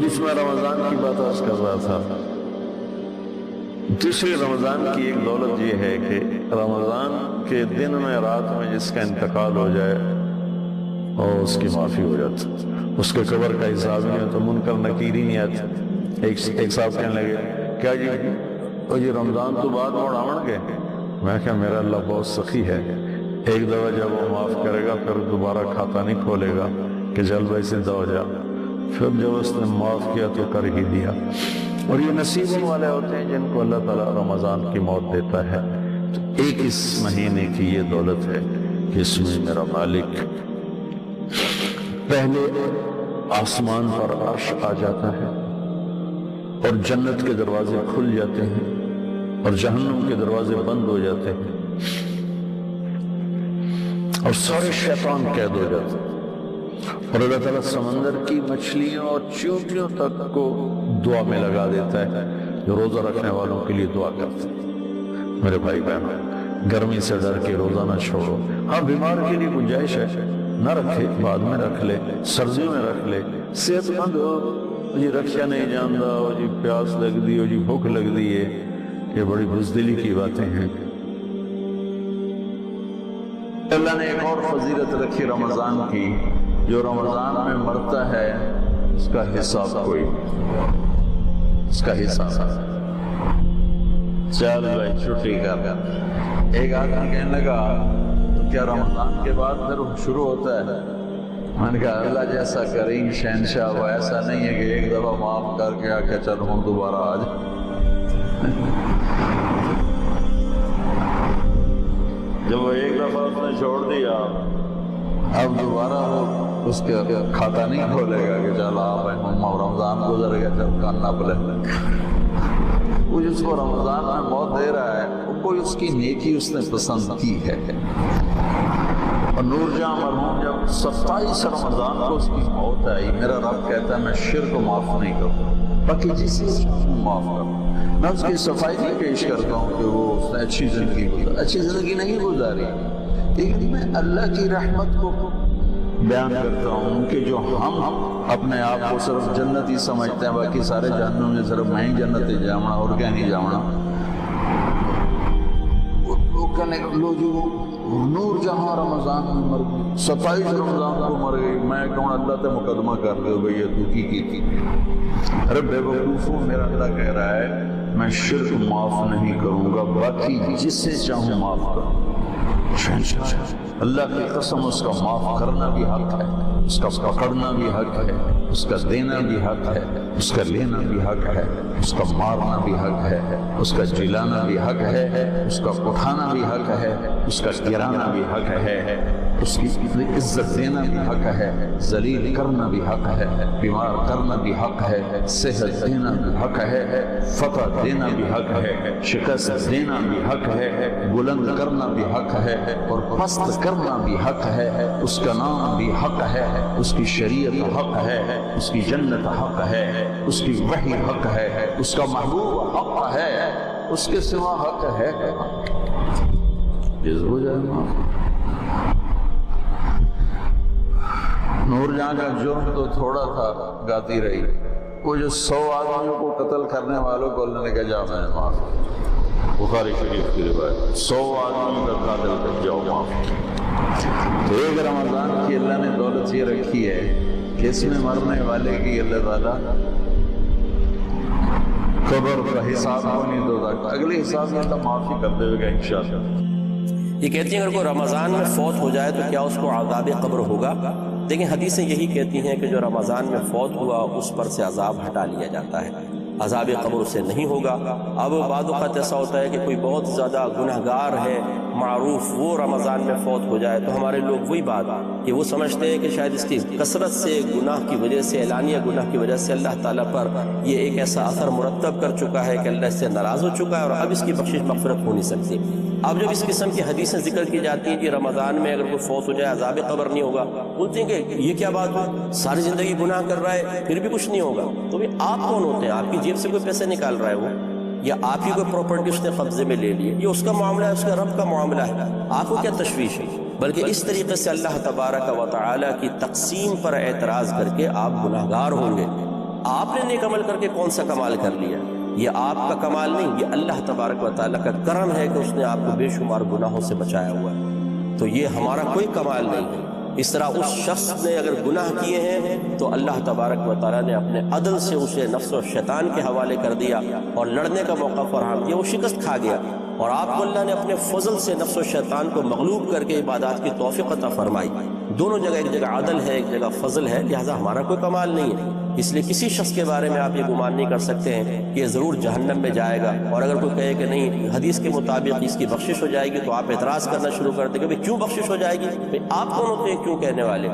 بیچ میں رمضان کی بات عرض کر رہا تھا. تیسری رمضان کی ایک دولت یہ ہے کہ رمضان کے دن میں رات میں جس کا انتقال ہو جائے اور اس کی معافی ہو جاتی، اس کے قبر کا حساب نہیں ہوتا، منکر نکیر ہی نہیں آتی. ایک صاحب کہنے لگے کیا جی رمضان تو بعد میں اڑاون گے؟ میں کہا میرا اللہ بہت سخی ہے، ایک دفعہ جب وہ معاف کرے گا پھر دوبارہ کھاتا نہیں کھولے گا کہ چل بھائی سدھا ہو جا. پھر جب اس نے معاف کیا تو کر ہی دیا. اور یہ نصیبوں والے ہوتے ہیں جن کو اللہ تعالیٰ رمضان کی موت دیتا ہے. تو ایک اس مہینے کی یہ دولت ہے کہ اس میں میرا مالک پہلے آسمان پر عرش آ جاتا ہے اور جنت کے دروازے کھل جاتے ہیں اور جہنم کے دروازے بند ہو جاتے ہیں اور سارے شیطان قید ہو جاتے ہیں. اور اللہ تعالیٰ سمندر کی مچھلیوں اور چیونٹیوں تک کو دعا میں لگا دیتا ہے جو روزہ رکھنے والوں کے لیے دعا کرتے ہیں. میرے بھائی بہن، گرمی سے ڈر کے روزہ نہ چھوڑو. ہاں بیمار کے لیے گنجائش ہے، نہ رکھے، بعد میں رکھ لے، سردیوں میں رکھ لے. صحت مند ہو جی رکشا نہیں جانتا ہو جی پیاس لگ دی ہو جی بھوک لگ دی ہے، یہ بڑی بزدلی کی باتیں ہیں. اللہ نے ایک اور فضیلت رکھی رمضان کی، جو رمضان میں مرتا ہے اس کا حساب کوئی، اس کا حساب چل بھائی چھٹی کر. ایک آدمی کہنے لگا تو کیا رمضان کے بعد پھر شروع ہوتا ہے؟ میں نے کہا اللہ جیسا کریم شہنشاہ وہ ایسا نہیں ہے کہ ایک دفعہ معاف کر کے آ کے چل ہوں دوبارہ آ جا. جب وہ ایک دفعہ اس نے چھوڑ دیا اب دوبارہ وہ اس کے کھاتا نہیں کھولے گا کہ چل آپ رمضان گزر گیا چل کانا پلے. وہ جس کو رمضان میں موت دے رہا ہے وہ کوئی اس کی نیکی اس نے پسند کی ہے. اور نور جہاں مرحوم جب 27 رمضان کو اس کی موت آئی، میرا رب کہتا ہے میں شرک کو معاف نہیں کروں، باقی جسے معاف کروں. میں اس کی صفائی نہیں پیش کرتا ہوں کہ وہ اس نے اچھی زندگی گزاری، اچھی زندگی نہیں گزاری، لیکن میں اللہ کی رحمت کو بیان کرتا ہوں کہ جو ہم اپنے آپ کو صرف جنتی سمجھتے ہیں، باقی سارے جہنم میں صرف میں ہی جنتی جاؤں اور کیا نہیں جاؤں. لوگ کہنے لو جو نور جہاں رمضان میں مر گئی، 27 رمضان کو مر گئی، میں کہوں اللہ تے مقدمہ کر دے بھئی یہ تو کی تھی. ارے بے وقوفوں، میرا اللہ کہہ رہا ہے میں شرک معاف نہیں کروں گا، باقی جسے چاہوں معاف کروں. اللہ کی قسم اس کا معاف کرنا بھی حق ہے، اس کا پکڑنا بھی حق ہے، اس کا دینا بھی حق ہے، اس کا لینا بھی حق ہے، اس کا مارنا بھی حق ہے، اس کا جلانا بھی حق ہے، اس کا اٹھانا بھی حق ہے، اس کا گرانا بھی حق ہے، اس کی عزت دینا بھی حق ہے، ذلیل کرنا بھی حق ہے، بیمار کرنا بھی حق ہے، صحت دینا بھی حق ہے، فتح دینا بھی حق ہے، شکست دینا بھی حق ہے، بلند کرنا بھی حق ہے اور پست کرنا بھی حق ہے. اس کا نام بھی حق ہے، اس کی شریعت حق ہے، اس کی جنت حق ہے، اس کی وحی حق ہے، اس کا محبوب حق ہے، اس کے سوا حق ہے. ہو جائے نور جہاں کا جرم تو تھوڑا تھا، گاتی رہی. وہ جو 100 آدمیوں کو قتل کرنے والوں کو اللہ نے کہا جا میں نے معاف. بخاری شریف کی روایت 100 آدمیوں کا قاتل کر جاؤ معاف. تو ایک رمضان کی اللہ نے دولت یہ رکھی ہے کہ اس میں مرنے والے کی اللہ تعالیٰ قبر کا حساب نہیں دو تک اگلے حساب میں اللہ معافی کر دے گا انشاءاللہ. یہ کہتی ہیں اگر کوئی رمضان میں فوت ہو جائے تو کیا اس کو عذاب قبر ہوگا؟ لیکن حدیثیں یہی کہتی ہیں کہ جو رمضان میں فوت ہوا اس پر سے عذاب ہٹا لیا جاتا ہے، عذاب قبر اسے نہیں ہوگا. اب بعض اوقات ایسا ہوتا ہے کہ کوئی بہت زیادہ گنہگار ہے معروف، وہ رمضان میں فوت ہو جائے تو ہمارے لوگ وہی بات کہ وہ سمجھتے ہیں کہ شاید اس کی کثرت سے گناہ کی وجہ سے، اعلانیہ گناہ کی وجہ سے اللہ تعالیٰ پر یہ ایک ایسا اثر مرتب کر چکا ہے کہ اللہ اس سے ناراض ہو چکا ہے اور اب اس کی بخشش مغفرت ہو نہیں سکتی. اب جب اس قسم کی حدیثیں ذکر کی جاتی ہیں کہ رمضان میں اگر کوئی فوت ہو جائے عذاب قبر نہیں ہوگا، بولتے ہیں کہ یہ کیا بات ہے، ساری زندگی گناہ کر رہا ہے پھر بھی کچھ نہیں ہوگا. تو آپ کون ہوتے ہیں؟ آپ کی جیب سے کوئی پیسے نکال رہا ہے وہ، یا آپ ہی کوئی پراپرٹی اس نے قبضے میں لے لی ہے؟ یہ اس کا معاملہ ہے، اس کا رب کا معاملہ ہے، آپ کو کیا تشویش ہے؟ بلکہ اس طریقے سے اللہ تبارک و تعالیٰ کی تقسیم پر اعتراض کر کے آپ گناہگار ہوں گے. آپ نے نیک عمل کر کے کون سا کمال کر لیا؟ یہ آپ کا کمال نہیں، یہ اللہ تبارک و تعالیٰ کا کرم ہے کہ اس نے آپ کو بے شمار گناہوں سے بچایا ہوا ہے، تو یہ ہمارا کوئی کمال نہیں ہے۔ اس طرح اس شخص نے اگر گناہ کیے ہیں تو اللہ تبارک و تعالیٰ نے اپنے عدل سے اسے نفس و شیطان کے حوالے کر دیا اور لڑنے کا موقع فراہم کیا، وہ شکست کھا گیا، اور آپ کو اللہ نے اپنے فضل سے نفس و شیطان کو مغلوب کر کے عبادات کی توفیق عطا فرمائی۔ دونوں جگہ، ایک جگہ عدل ہے، ایک جگہ فضل ہے، لہٰذا ہمارا کوئی کمال نہیں ہے۔ اس لیے کسی شخص کے بارے میں آپ یہ گمان نہیں کر سکتے ہیں کہ یہ ضرور جہنم میں جائے گا، اور اگر کوئی کہے کہ نہیں حدیث کے مطابق اس کی بخشش ہو جائے گی تو آپ اعتراض کرنا شروع کر دیں کہ بھئی کیوں بخشش ہو جائے گی؟ آپ کون ہوتے ہیں کیوں کہنے والے؟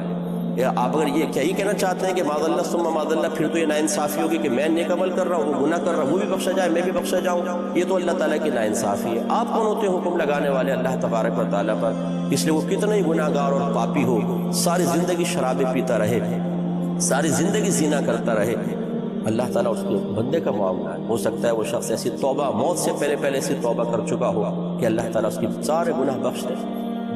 آپ اگر یہ کیا ہی کہنا چاہتے ہیں کہ معاذ اللہ ثم معاذ اللہ، پھر تو یہ ناانصافی ہوگی کہ میں نیک عمل کر رہا ہوں، وہ گناہ کر رہا ہوں، وہ بھی بخشا جائے، میں بھی بخشا جاؤں، یہ تو اللہ تعالیٰ کی ناانصافی ہے۔ آپ کون ہوتے ہیں حکم لگانے والے اللہ تبارک و تعالیٰ پر؟ اس لیے وہ کتنا ہی گناہ گار اور پاپی ہو، ساری زندگی شرابیں پیتا رہے، ساری زندگی زنا کرتا رہے، اللہ تعالیٰ اس کے بندے کا معاملہ ہے۔ ہو سکتا ہے وہ شخص ایسی توبہ، موت سے پہلے ایسی توبہ کر چکا ہو کہ اللہ تعالیٰ اس کی سارے گناہ بخش دے،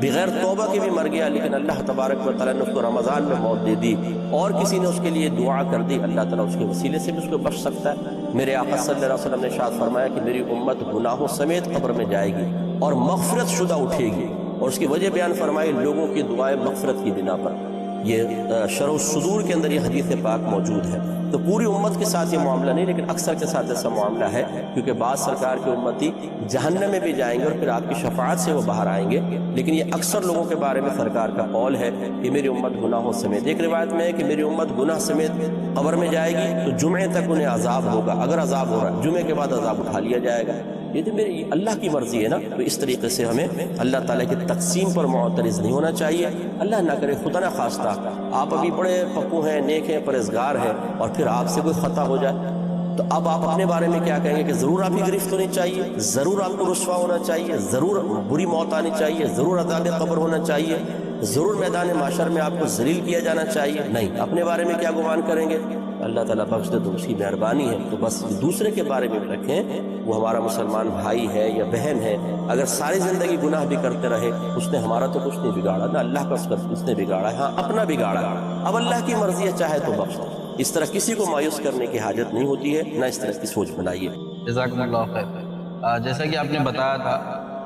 بغیر توبہ کے بھی مر گیا، لیکن اللہ تبارک و تعالیٰ نے اس کو رمضان میں موت دے دی، اور کسی نے اس کے لیے دعا کر دی، اللہ تعالیٰ اس کے وسیلے سے بھی اس کو بخش سکتا ہے۔ میرے آقا صلی اللہ علیہ وسلم نے ارشاد فرمایا کہ میری امت گناہوں سمیت قبر میں جائے گی اور مغفرت شدہ اٹھے گی، اور اس کی وجہ بیان فرمائی لوگوں کی دعائیں مغفرت کی بنا پر۔ یہ شرح الصدور کے اندر یہ حدیث پاک موجود ہے۔ تو پوری امت کے ساتھ یہ معاملہ نہیں، لیکن اکثر کے ساتھ ایسا معاملہ ہے، کیونکہ بعض سرکار کے امتی جہنم میں بھی جائیں گے اور پھر آپ کی شفاعت سے وہ باہر آئیں گے، لیکن یہ اکثر لوگوں کے بارے میں سرکار کا قول ہے کہ میری امت گناہوں سمیت۔ ایک روایت میں ہے کہ میری امت گناہ سمیت قبر میں جائے گی تو جمعے تک انہیں عذاب ہوگا، اگر عذاب ہو رہا ہے جمعے کے بعد عذاب اٹھا لیا جائے گا۔ یہ تو میری اللہ کی مرضی ہے نا، تو اس طریقے سے ہمیں اللہ تعالیٰ کی تقسیم پر معترض نہیں ہونا چاہیے۔ اللہ نہ کرے خدا نہ خواستہ آپ ابھی بڑے پپو ہیں، نیک ہیں، پرہیزگار ہیں، اور پھر آپ سے کوئی خطا ہو جائے تو اب آپ اپنے بارے میں کیا کہیں گے کہ ضرور آپ کی گرفت ہونی چاہیے، ضرور آپ کو رسوا ہونا چاہیے، ضرور بری موت آنی چاہیے، ضرور عذاب قبر ہونا چاہیے، ضرور میدان محشر میں آپ کو ذلیل کیا جانا چاہیے؟ نہیں، اپنے بارے میں کیا گمان کریں گے؟ اللہ تعالیٰ بخش دے تو اس کی مہربانی ہے، تو بس دوسرے کے بارے میں بھی رکھیں، وہ ہمارا مسلمان بھائی ہے یا بہن ہے، اگر ساری زندگی گناہ بھی کرتے رہے اس نے ہمارا تو کچھ نہیں بگاڑا، نہ اللہ کا اس نے بگاڑا ہے، ہاں اپنا بگاڑا۔ اب اللہ کی مرضی ہے، چاہے تو بخش دے۔ اس طرح کسی کو مایوس کرنے کی حاجت نہیں ہوتی ہے، نہ اس طرح کی سوچ بنائیے۔ جزاکم اللہ خیر۔ جیسا کہ آپ نے بتایا تھا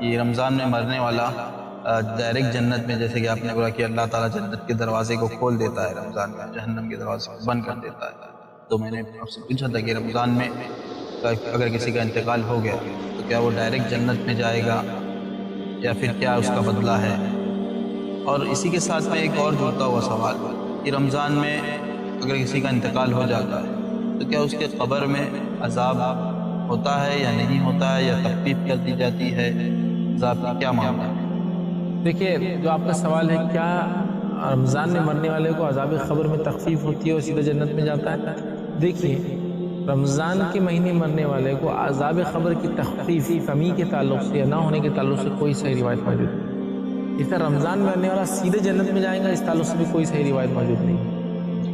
کہ رمضان میں مرنے والا ڈائریکٹ جنت میں، جیسے کہ آپ نے بولا کہ اللہ تعالیٰ جنت کے دروازے کو کھول دیتا ہے رمضان میں، جہنم کے دروازے کو بند کر دیتا ہے، تو میں نے آپ سے پوچھا تھا کہ رمضان میں اگر کسی کا انتقال ہو گیا تو کیا وہ ڈائریکٹ جنت میں جائے گا یا پھر کیا اس کا بدلہ ہے؟ اور اسی کے ساتھ میں ایک اور جڑتا ہوا سوال کہ رمضان میں اگر کسی کا انتقال ہو جاتا ہے تو کیا اس کے قبر میں عذاب ہوتا ہے یا نہیں ہوتا ہے، یا تخفیف کر دی جاتی ہے؟ عذاب کا کیا معاملہ ہے؟ دیکھیے، جو آپ کا سوال ہے کیا رمضان میں مرنے والے کو عذاب قبر میں تخفیف ہوتی ہے اور سیدھا جنت میں جاتا ہے؟ دیکھیے، رمضان کے مہینے مرنے والے کو عذاب قبر کی تخفیف کمی کے تعلق سے یا نہ ہونے کے تعلق سے کوئی صحیح روایت موجود نہیں۔ اس طرح رمضان میں مرنے والا سیدھے جنت میں جائے گا، اس تعلق سے بھی کوئی صحیح روایت موجود نہیں۔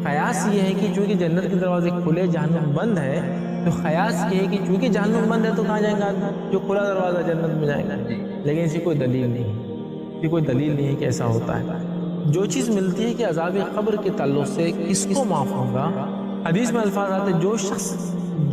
قیاس یہ ہے کہ چونکہ جنت کے دروازے کھلے جہنم بند ہے، تو قیاس یہ ہے کہ چونکہ جہنم بند ہے تو کہاں جائیں گا؟ جو کھلا دروازہ جنت میں جائیں گا، لیکن اسی کوئی دلیل نہیں ہے، کوئی دلیل نہیں ہے کہ ایسا ہوتا ہے۔ جو چیز ملتی ہے کہ عذاب قبر کے تعلق سے کس کو معاف ہوگا، حدیث میں الفاظ آتے ہیں جو شخص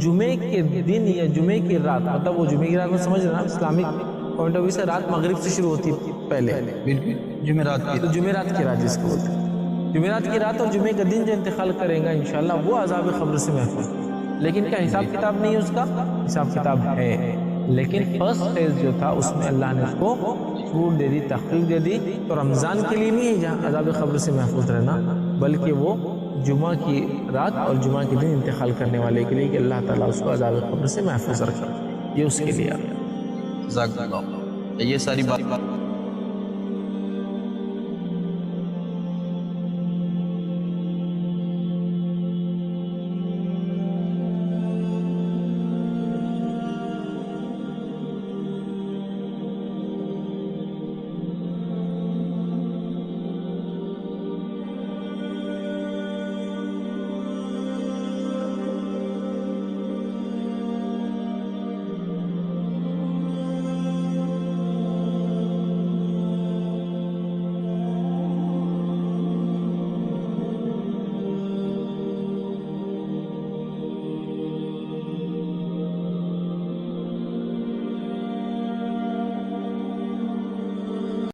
جمعے کے دن یا جمعے کی رات، مطلب وہ جمعے کی رات میں سمجھ رہا اسلامک پوائنٹ آف ویو سے رات مغرب سے شروع ہوتی پہلے، بالکل جمعرات کی رات جس کو بولتے ہیں، جمعرات کی رات اور جمعے کا دن جو انتقال کرے گا انشاءاللہ وہ عذاب قبر سے محفوظ۔ لیکن کیا حساب کتاب نہیں ہے؟ اس کا حساب کتاب ہے، لیکن فرسٹ فیز جو تھا اس میں اللہ نے اس کو چھوٹ دے دی، تخفیف دے دی۔ تو رمضان کے لیے نہیں ہے جہاں عذاب قبر سے محفوظ رہنا، بلکہ وہ جمعہ کی رات اور جمعہ کے دن انتقال کرنے والے کے لیے کہ اللہ تعالیٰ اس کو عذاب قبر سے محفوظ رکھے، یہ اس کے لیے۔ جزاک اللہ۔ یہ ساری بات